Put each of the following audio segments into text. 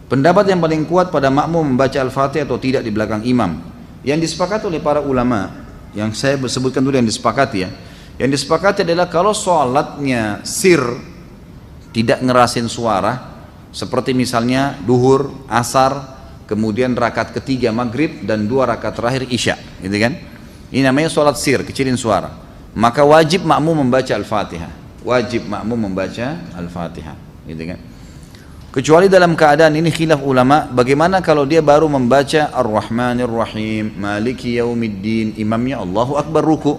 Pendapat yang paling kuat pada makmum membaca Al-Fatihah atau tidak di belakang imam, yang disepakati oleh para ulama, yang saya sebutkan dulu yang disepakati ya. Yang disepakati adalah kalau sholatnya sir, tidak ngerasin suara, seperti misalnya duhur, asar, kemudian rakaat ketiga maghrib dan 2 rakaat terakhir isya, gitu kan? Ini namanya sholat sir, kecilin suara. Maka wajib makmum membaca Al-Fatihah. Wajib makmum membaca Al-Fatihah, gitu kan? Kecuali dalam keadaan ini khilaf ulama, bagaimana kalau dia baru membaca Ar-Rahmanir Rahim, Maliki Yaumiddin, imamnya Allahu Akbar ruku.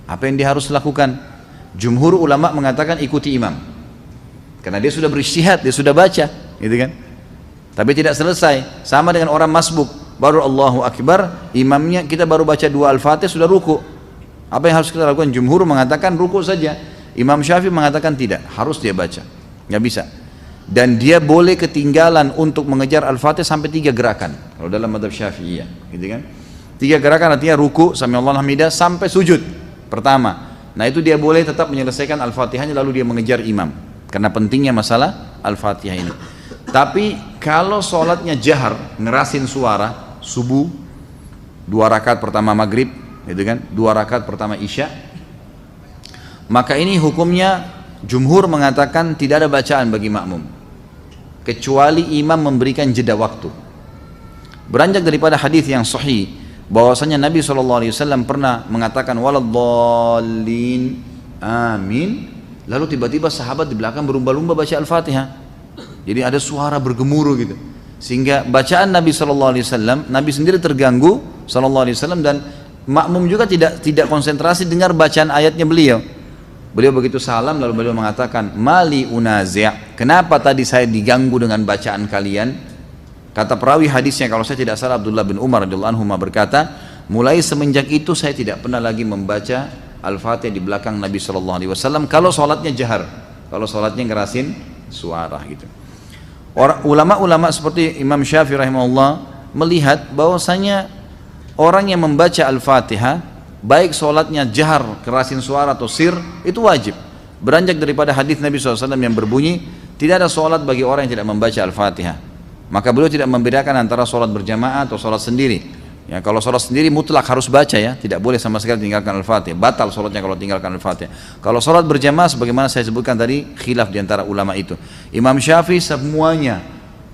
Apa yang dia harus lakukan? Jumhur ulama mengatakan ikuti imam. Karena dia sudah berijtihad, dia sudah baca, gitu kan? Tapi tidak selesai. Sama dengan orang masbuk, baru Allahu Akbar, imamnya kita baru baca 2 Al-Fatihah sudah ruku. Apa yang harus kita lakukan? Jumhur mengatakan ruku saja. Imam Syafi'i mengatakan tidak, harus dia baca. Nggak bisa. Dan dia boleh ketinggalan untuk mengejar Al-Fatihah sampai 3 gerakan kalau dalam mazhab Syafi'iyah, gitu kan? 3 gerakan artinya ruku, sami'allahu hamidah, sampai sujud pertama. Nah itu dia boleh tetap menyelesaikan Al-Fatihahnya lalu dia mengejar imam, karena pentingnya masalah Al-Fatihah ini. Tapi kalau sholatnya jahar, ngerasin suara, subuh 2 rakaat pertama maghrib, gitu kan, 2 rakaat pertama isya, maka ini hukumnya jumhur mengatakan tidak ada bacaan bagi makmum, kecuali imam memberikan jeda waktu. Beranjak daripada hadis yang sahih bahwasanya Nabi SAW pernah mengatakan waladdallin amin, lalu tiba-tiba sahabat di belakang berlumba-lumba baca Al-Fatihah. Jadi ada suara bergemuruh gitu, sehingga bacaan Nabi SAW, Nabi sendiri terganggu SAW, dan makmum juga tidak konsentrasi dengar bacaan ayatnya beliau. Beliau begitu salam lalu beliau mengatakan mali unazi', kenapa tadi saya diganggu dengan bacaan kalian? Kata perawi hadisnya kalau saya tidak salah Abdullah bin Umar radhiyallahu anhu berkata, mulai semenjak itu saya tidak pernah lagi membaca Al-Fatihah di belakang Nabi SAW kalau sholatnya jahar, kalau sholatnya ngerasin suara gitu. Ulama-ulama seperti Imam Syafi'i rahimahullah melihat bahwasanya orang yang membaca Al-Fatihah baik sholatnya jahar, kerasin suara atau sir, itu wajib. Beranjak daripada hadis Nabi SAW yang berbunyi tidak ada sholat bagi orang yang tidak membaca Al-Fatihah. Maka beliau tidak membedakan antara sholat berjamaah atau sholat sendiri ya. Kalau sholat sendiri mutlak harus baca ya, tidak boleh sama sekali tinggalkan Al-Fatihah, batal sholatnya kalau tinggalkan Al-Fatihah. Kalau sholat berjamaah sebagaimana saya sebutkan tadi, khilaf diantara ulama itu. Imam Syafi'i semuanya,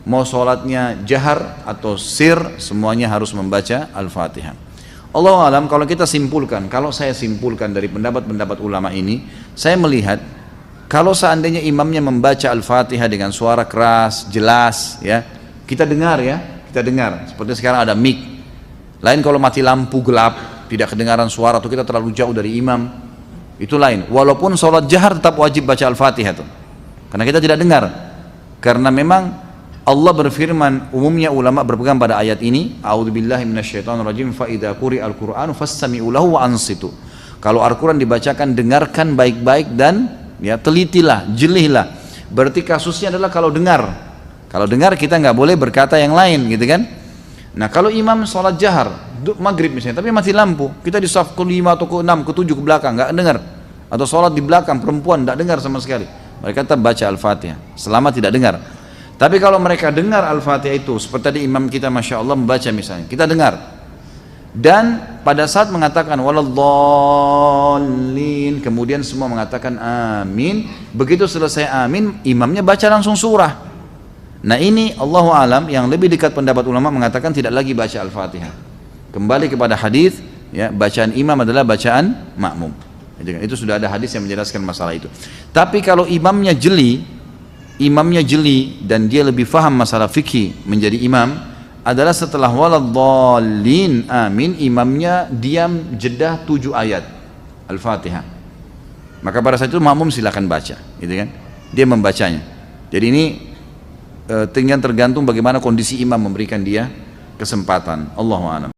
mau sholatnya jahar atau sir, semuanya harus membaca Al-Fatihah. Allahu alam, kalau kita simpulkan, kalau saya simpulkan dari pendapat-pendapat ulama ini, saya melihat kalau seandainya imamnya membaca Al-Fatihah dengan suara keras, jelas ya, kita dengar ya, kita dengar. Seperti sekarang ada mic. Lain kalau mati lampu gelap, tidak kedengaran suara atau kita terlalu jauh dari imam, itu lain. Walaupun sholat jahar tetap wajib baca Al-Fatihah tuh, karena kita tidak dengar. Karena memang Allah berfirman, umumnya ulama berpegang pada ayat ini, a'udzubillahi minasyaitonirrajim, fa idza quri'al qur'anu fastami'u lahu wa ansitu. Kalau Al-Qur'an dibacakan, dengarkan baik-baik dan ya telitilah, jelihlah. Berarti kasusnya adalah kalau dengar. Kalau dengar kita nggak boleh berkata yang lain, gitu kan? Nah, kalau imam sholat jahar, maghrib misalnya, tapi mati lampu, kita di saf ke-5 atau ke-6, ke-7 ke belakang, nggak dengar. Atau sholat di belakang perempuan, nggak dengar sama sekali. Mereka tetap baca Al-Fatihah selama tidak dengar. Tapi kalau mereka dengar Al-Fatihah itu, seperti tadi imam kita Masya Allah membaca misalnya, kita dengar. Dan pada saat mengatakan waladdallin, kemudian semua mengatakan amin. Begitu selesai amin, imamnya baca langsung surah. Nah ini Allahu alam, yang lebih dekat pendapat ulama mengatakan tidak lagi baca Al-Fatihah. Kembali kepada hadis, ya, bacaan imam adalah bacaan makmum. Itu sudah ada hadis yang menjelaskan masalah itu. Tapi kalau imamnya jeli dan dia lebih faham masalah fikih menjadi imam, adalah setelah waladdallin amin, imamnya diam jeda 7 ayat Al-Fatihah. Maka pada saat itu makmum silakan baca, gitu kan? Dia membacanya. Jadi ini tinggal tergantung bagaimana kondisi imam memberikan dia kesempatan. Allahu a'lam.